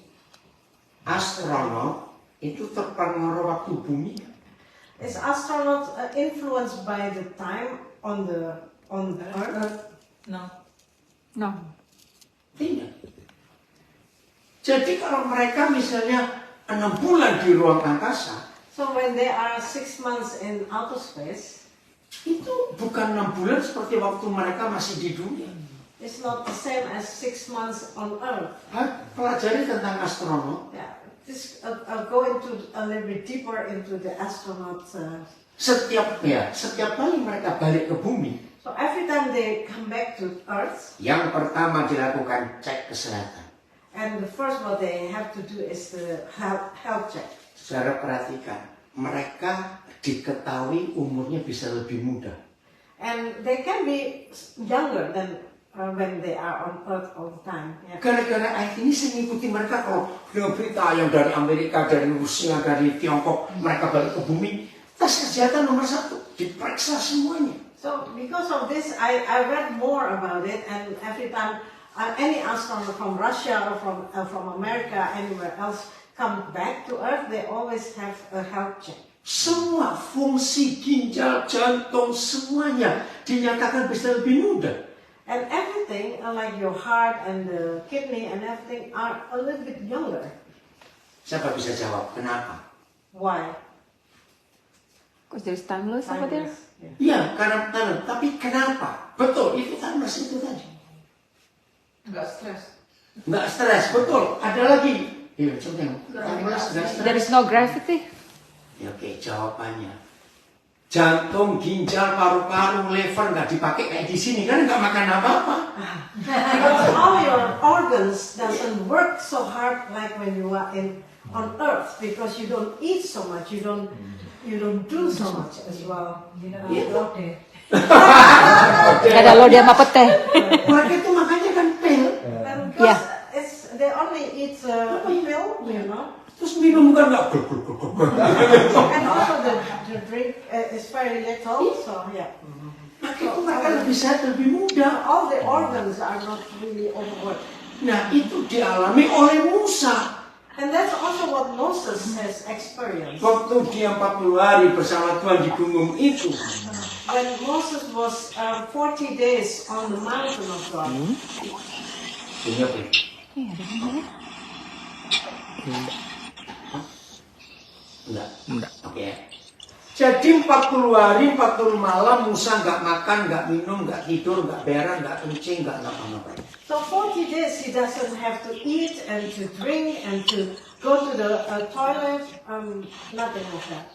Astronot itu terpengaruh waktu bumi. Is astronauts influenced by the time on the Earth? No. Tidak. Jadi kalau mereka misalnya 6 bulan di ruang angkasa, So when they are 6 months in outer space, itu bukan 6 bulan seperti waktu mereka masih di dunia. it's not the same as 6 months on Earth. Pelajari tentang astronot. Yeah. Just go into a little bit deeper into the astronaut. Setiap kali mereka balik ke bumi, So every time they come back to Earth, yang pertama dilakukan cek kesehatan. and the first what they have to do is the health check. Saudara perhatikan, mereka diketahui umurnya bisa lebih muda. And they can be younger than when they are on Earth all the time. Yeah. Gara-gara ini saya ngikuti mereka kalau dengan berita yang dari Amerika, dari Rusia, dari Tiongkok, mereka balik ke bumi, tes kesehatan nomor 1, diperiksa semuanya. So because of this, I read more about it, and every time any astronaut from Russia or from America, anywhere else, come back to Earth, they always have a health check. Semua fungsi ginjal, jantung, semuanya dinyatakan bisa lebih muda. And everything, like your heart and the kidney and everything, are a little bit younger. Siapa bisa jawab kenapa? Why? Because there's timeless over there. Yeah. Iya, karena tanam. Tapi kenapa? Betul, itu timeless itu tadi. Nggak stres. Nggak stres, betul. Ada lagi. Iya, coba yang timeless, nggak stres. There is no gravity. Ya, oke, jawabannya. Jantung, ginjal, paru-paru, liver nggak dipakai kayak di sini kan nggak makan apa-apa. Because all your organs doesn't work so hard like when you are on Earth, because you don't eat so much, you don't do so much as well. Ada lodeh sama pete. Mereka itu makanya kan pil. And because they only eat a pill, you know. Terus minum kan nggak And also the drink is very little, so yeah. Maka itu mereka lebih sehat, lebih muda. All the organs are not really overworked. Nah, itu dialami oleh Musa. And that's also what Moses has experienced. Waktu dia 40 hari bersama Tuhan di gunung itu. When Moses was 40 days on the mountain of God, Ini apa? Enggak. Oke. Jadi 40 hari, 40 malam Musa nggak makan, nggak minum, nggak tidur, nggak berak, nggak kencing, nggak ngapa-ngapain. so 40 days he doesn't have to eat and to drink and to go to the toilet, nothing like that.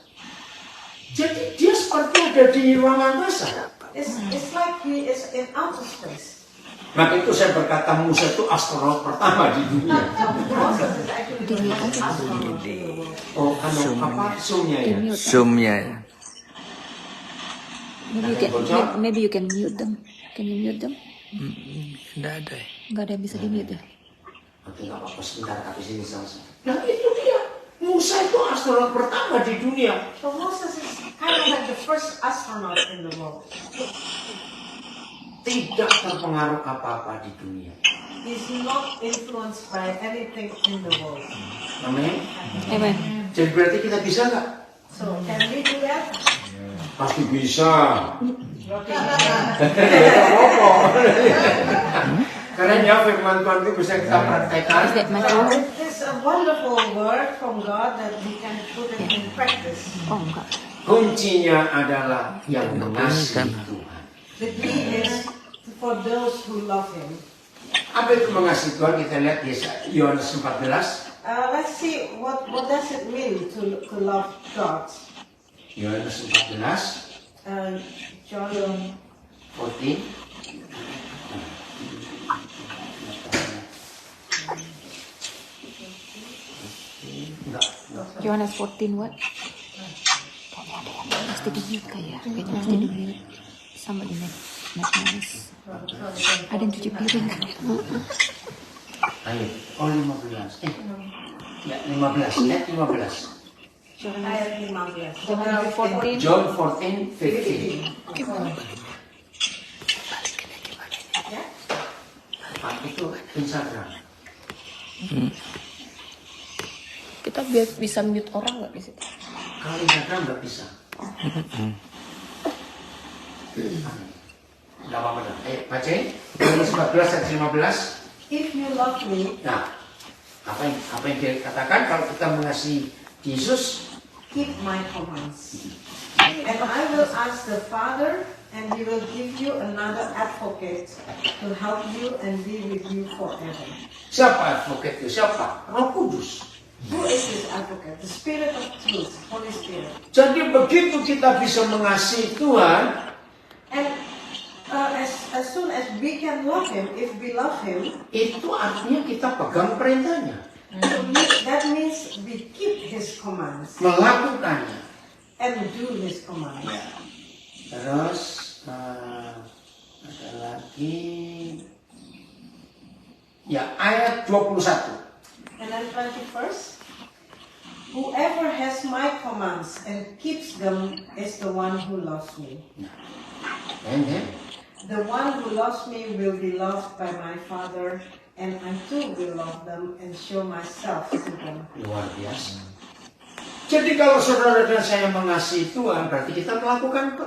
Jadi dia seperti ada di ruang angkasa. It's like he is in outer space. Maka itu saya berkata Musa itu astronot pertama di dunia. Moses is actually the first astronaut in the world. Oh, apa zoomnya ya? Zoom-nya ya. Maybe you can mute them. Can you mute them? Nggak ada ya. Nggak ada yang bisa di mute ya. Oke, nggak apa-apa sebentar, habis ini selesai. Nah itu dia. Musa itu astronot pertama di dunia. So Moses is kind of like the first astronaut in the world. Tidak terpengaruh apa-apa di dunia. He's not influenced by anything in the world. Amin. Amen. Jadi berarti kita bisa nggak? So can we do that? Pasti bisa. Karena ya firman Tuhan itu bisa kita praktekkan. Is that my So phone? it is a wonderful word from God that we can put it in practice. Oh enggak. Kuncinya adalah yang mengasihi Tuhan. The key is for those who love Him. Apa itu mengasihi Tuhan? Kita lihat di Yohanes 14. Let's see what does it mean to love God. Yohanes 14. John 14. Yohanes 14 what? Kayaknya ada yang mesti di-mute kayaknya mesti di-mute. Sama di noise. Ada yang cuci piring. Ayo, 15. Ya 15. Ayat 15. Ayat 15. John 14:15. Ya? Pak, itu Instagram. Kita biar bisa mute orang nggak di situ? Kalau Instagram nggak bisa. Nggak apa-apa. Bacain. Yohanes 14 ayat 15. If you love me, Nah, apa yang dia katakan kalau kita mengasihi Yesus, keep my commands. And I will ask the Father, and He will give you another advocate to help you and be with you forever. siapa advocate itu? Siapa? Roh Kudus. Who is this advocate? The Spirit of Truth, Holy Spirit. Jadi begitu kita bisa mengasihi Tuhan, And as soon as we can love Him, if we love Him, itu artinya kita pegang perintahnya, that means we keep His commands melakukannya. and do His commands. Terus ada lagi, ya ayat 21. And then 21st, whoever has my commands and keeps them is the one who loves me. And then, The one who loves me will be loved by my Father, and I too will love them and show myself to them. luar biasa. Jadi kalau saudara dan saya mengasihi Tuhan, berarti kita melakukan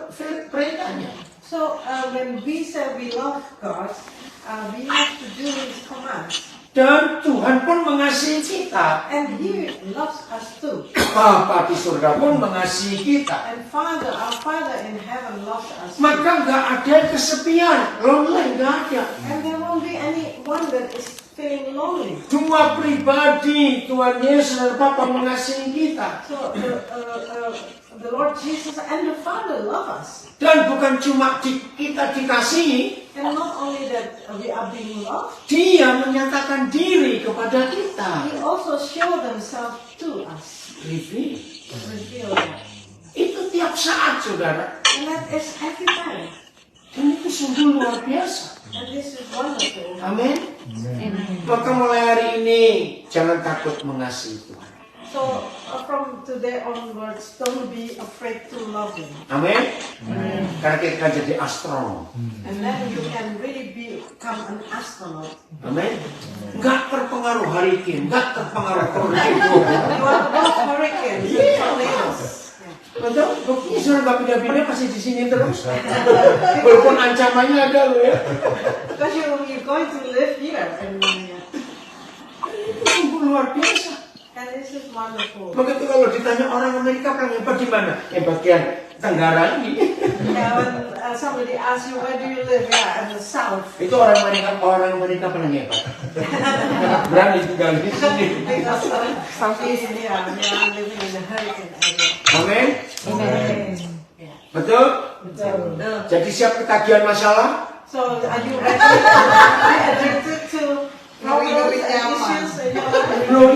perintahnya. So when we say we love God, we have to do His commands. Dan Tuhan pun mengasihi kita. And He loves us too. Bapa di surga pun mengasihi kita. And Father, our Father in heaven loves us too. Maka nggak ada kesepian, lonely, nggak ada. And there won't be anyone that is feeling lonely. Dua pribadi, Tuhan Yesus dan Bapa mengasihi kita. So the Lord Jesus and the Father love us. Dan bukan cuma kita dikasihi, And not only that we are being loved, Dia menyatakan diri kepada kita. He also show themselves to us. Reveal that. Itu tiap saat, saudara. And that is every time. Dan itu sungguh luar biasa. And this is wonderful. Amin. Maka mulai hari ini jangan takut mengasihi Tuhan. So from today onwards, don't be afraid to love Him. Amin. Karena kita jadi astronom. And then you can really become an astronaut. Amin. Gak terpengaruh hurricane, gak terpengaruh tornado. You are not hurricanes and tornadoes. Betul, buktinya sudah nggak pindah-pindah pasti di sini terus. Walaupun ancamannya ada loh ya. Because you're going to live here. And Itu sungguh luar biasa. this is wonderful. Begitu kalau ditanya orang Amerika paling hebat di mana? Bagian Tenggara ini. Yeah, when somebody asks you where do you live, yeah, in the south. Itu orang Amerika paling hebat. Berani tinggal di sini. Because southeast, yeah, we are living in the hurricane area. Amin. Amen. Betul? Betul. Jadi siap ketagihan masalah? So are you ready? Are you addicted to problems and issues in your life? Belum,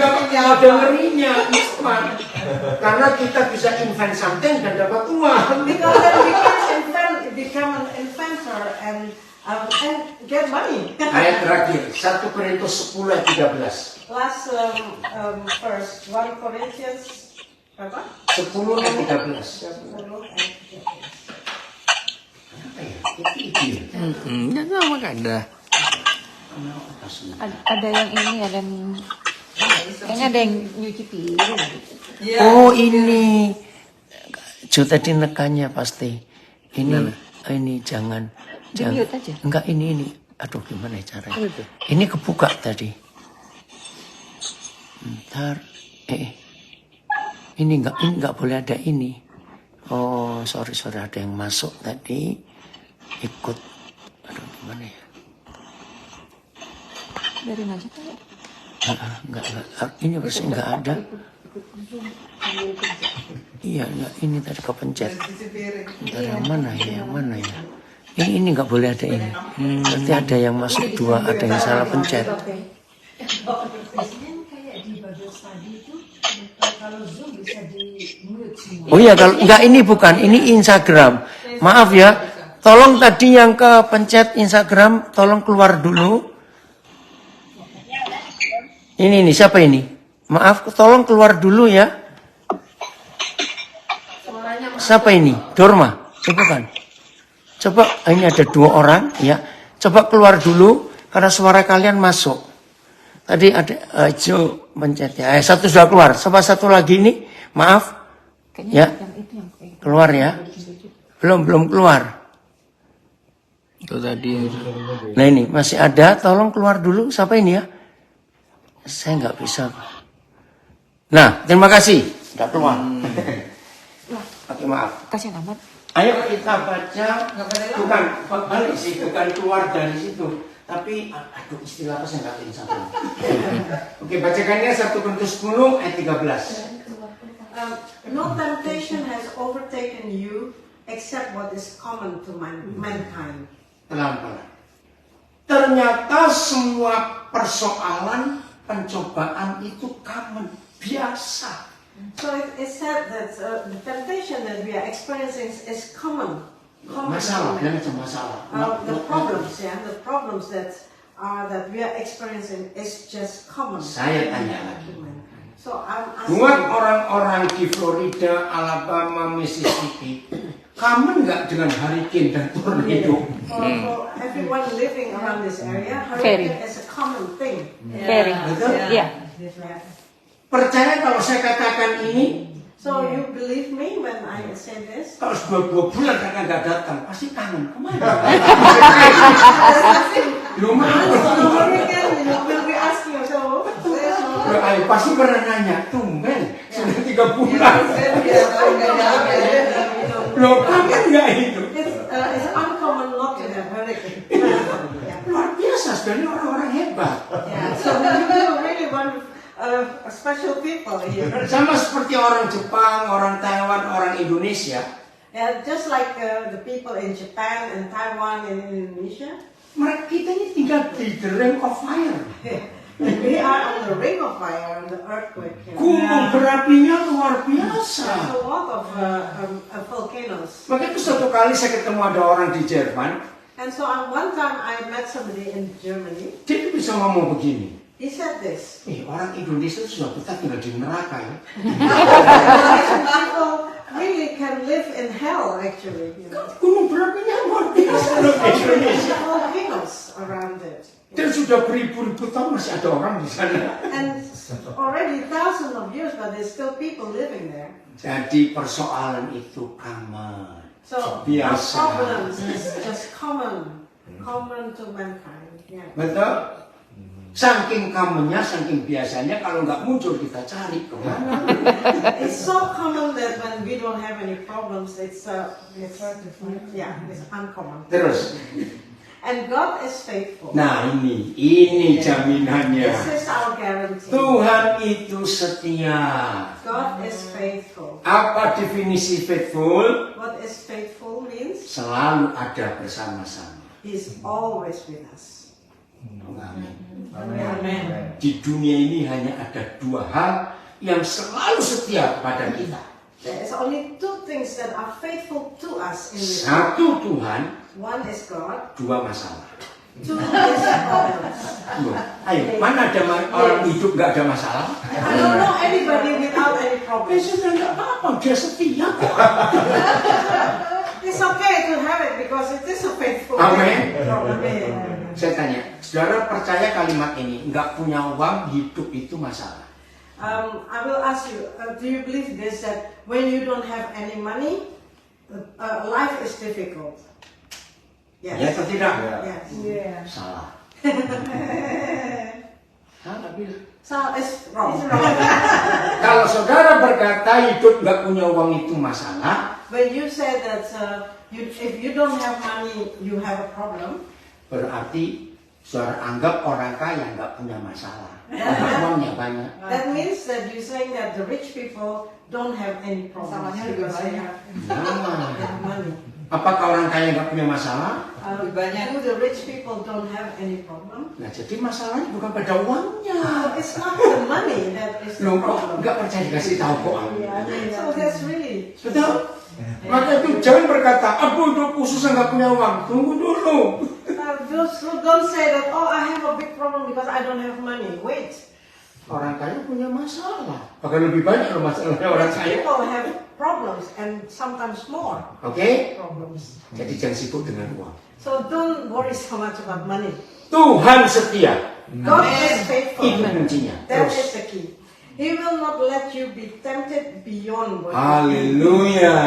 nggak ada ngerinya, Isman. Karena kita bisa invent something dan dapat uang. Because then we can become an inventor and get money. Ayat terakhir, 1 Korintus 10 ayat 13. Last verse, 1 Corinthians berapa? 10 ayat 13. 10 and 13. Nggak sama kan ada. Ada yang ini, ada yang kayaknya ada yang nyuci piring. Oh ini, Ju tadi nekannya pasti. Ini jangan. Di-mute aja. Enggak ini. Aduh gimana caranya? Ini kebuka tadi. Ntar, ini enggak boleh ada ini. Oh sorry ada yang masuk tadi. Ikut. Aduh gimana ya? Biarin aja kan. Enggak. Ini pasti enggak ada. Iya, enggak, ini tadi kepencet. Ntar yang mana ya? Ini enggak boleh ada ini. Nanti ada yang masuk 2, ada yang salah pencet. Biasanya kayak di Bible study itu Kalau Zoom bisa di mute semua. Oh iya, kalau enggak, ini bukan, ini Instagram. Maaf ya, tolong tadi yang kepencet Instagram, tolong keluar dulu. Ini nih, siapa ini? Maaf, tolong keluar dulu ya. Siapa ini? Dorma? Bukan. Coba, ini ada 2 orang ya. Coba keluar dulu, karena suara kalian masuk. Tadi ada Jo pencet ya. Satu sudah keluar. Coba satu lagi ini, maaf. Kayaknya Ya, yang itu yang keluar ya. Belum keluar. Itu tadi. Nah ini masih ada, tolong keluar dulu. Siapa ini ya? Saya nggak bisa. Nah, terima kasih. Sudah keluar. Oke, maaf. kasihan amat. Ayo kita baca. Bukan balik sih, bukan keluar dari situ. Tapi, aduh, istilah apa saya nggak tahu satu. Oke, bacakannya 1 Korintus 10 ayat 13. No temptation has overtaken you except what is common to mankind. Pelan-pelan. Ternyata semua persoalan, pencobaan itu common, biasa. So it said that the temptation that we are experiencing is common. Masalah, dia macam masalah. The problems that we are experiencing is just common. Saya tanya lagi. So I'm asking. Buat orang-orang di Florida, Alabama, Mississippi, common nggak dengan hurricane dan tornado? For everyone living around this area, Very. hurricane is a common thing. Very. Betul? Yeah. Percaya kalau saya katakan ini, So you believe me when I say this? kalau sudah 2 bulan kakak nggak datang, pasti kangen. Kemana? Lumayan. Will be asking so. Pasti pernah nanya, tumben, sudah 3 bulan. Loh, kapan nggak itu? It's uncommon not to have hurricane. Luar biasa, sebenarnya orang-orang hebat. Yeah. So you really want special people here. Sama seperti orang Jepang, orang Taiwan, orang Indonesia. Yeah, just like the people in Japan and Taiwan and Indonesia. Mereka kita ini tinggal di the ring of fire. We are on the ring of fire, on the earthquake. Gunung berapinya luar biasa. There's a lot of volcanoes. Maka itu suatu kali saya ketemu ada orang di Jerman, And so one time I met somebody in Germany. dia itu bisa ngomong begini. He said this. Orang Indonesia itu sudah betah tinggal di neraka ya. People really can live in hell actually. You know. Gunung berapinya luar biasa loh di Indonesia. Volcanoes around it. Dan sudah beribu-ribu tahun masih ada orang di sana. And already thousands of years, but there's still people living there. Jadi persoalan itu common. So our Biasa. problems is just common to mankind. Yeah. Betul? Saking commonnya, saking biasanya, kalau nggak muncul kita cari kemana. It's so common that when we don't have any problems, it's uncommon. Terus, And God is faithful. nah ini jaminannya. This is our guarantee. Tuhan itu setia. God is faithful. Apa definisi faithful? What is faithful means? Selalu ada bersama-sama. He's always with us. Amin. Amen. Di dunia ini hanya ada 2 hal yang selalu setia kepada kita. There is only 2 things that are faithful to us in this world. Satu Tuhan, One is God. 2 masalah. 2 is problems. Ayo, mana ada orang hidup nggak ada masalah? I don't know anybody without any problems. Sudah nggak apa-apa, dia setia kok. It's okay to have it because it is a faithful Amen. Amen. Saya tanya, saudara percaya kalimat ini, nggak punya uang, hidup itu masalah? I will ask you, do you believe this, that when you don't have any money, life is difficult? Yes. Ya atau tidak? Yes. Yeah. Salah. Salah bilang. So it's wrong. Kalau saudara berkata hidup nggak punya uang itu masalah, When you say that if you don't have money, you have a problem, berarti saudara anggap orang kaya nggak punya masalah. Karena uangnya banyak. that means that you're saying that the rich people don't have any problems because they have Nah, money. apakah orang kaya nggak punya masalah? Lebih banyak. Do the rich people don't have any problem? Nah, jadi masalahnya bukan pada uangnya. It's not the money that is the Loh, kok problem. nggak percaya dikasih tahu kok? So that's really Betul. Maka itu jangan berkata, aku itu khususnya nggak punya uang. Tunggu dulu. don't say that, oh, I have a big problem because I don't have money. Wait. Orang kaya punya masalah. Bahkan lebih banyak loh masalahnya orang Rich kaya. people have problems and sometimes more Oke? problems. Jadi jangan sibuk dengan uang. So don't worry so much about money. Tuhan setia. God is faithful. Itu kuncinya. That Terus. is the key. He will not let you be tempted beyond what you can. Haleluya.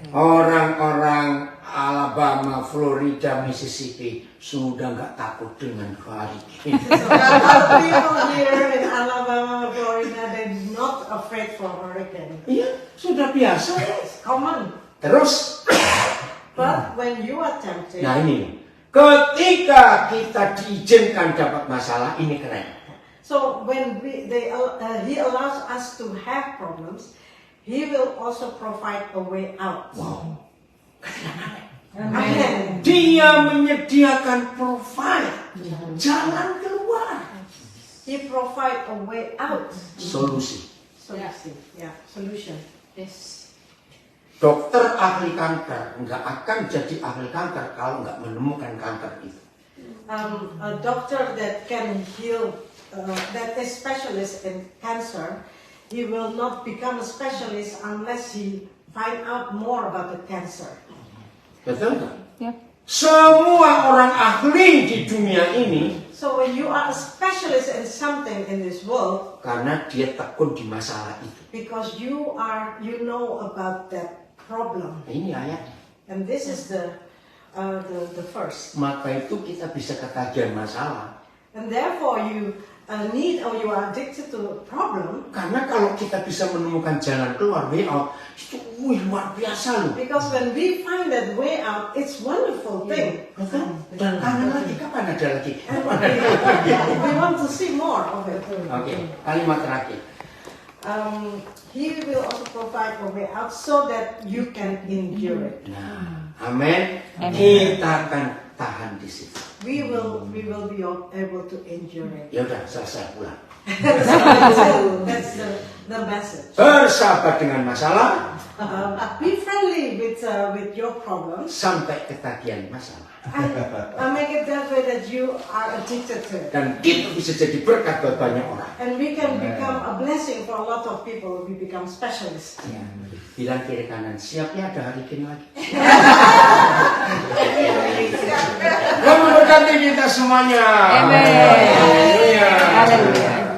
Orang-orang Alabama, Florida, Mississippi sudah nggak takut dengan hurricane. So other people here in Alabama, Florida, they're not afraid for hurricane. Iya, sudah biasa. It's common. Terus, But when you are tempted, nah ini, ketika kita diizinkan dapat masalah, ini keren. so when He allows us to have problems, He will also provide a way out. Wow. Amen. Dia menyediakan provide jalan keluar, He provide a way out. solusi. Solution. Yeah, solution. Yes. Dokter ahli kanker nggak akan jadi ahli kanker kalau nggak menemukan kanker itu. A doctor that can heal, that is specialist in cancer, he will not become a specialist unless he find out more about the cancer. Betul nggak? Yep. Semua orang ahli di dunia ini So when you are a specialist in something in this world, karena dia tekun di masalah itu. because you know about that problem, Nah, ini ayat. and this is the first. Maka itu kita bisa ketagihan masalah. And therefore you need or you are addicted to a problem, Karena kalau kita bisa menemukan jalan keluar, way out, itu luar biasa loh. because when we find that way out, it's wonderful thing. Betul? Dan kangen lagi, kapan ada lagi? And Kapan ada lagi? we want to see more of it. Oke, kalimat terakhir. He will also provide a way out so that you can endure it. Nah, amin. Kita akan tahan di situ. We will be able to endure it. Ya udah, selesai pulang. That's the message. Bersahabat dengan masalah Be friendly with your problems. sampai ketagihan masalah. I make it that way that you are addicted to it. Dan kita bisa jadi berkat buat banyak orang. And we can become a blessing for a lot of people. We become specialists. Ya. Bilang kiri kanan, siap ya ada hurricane lagi. Tuhan memberkati kita semuanya. Amin. Haleluya. Haleluya.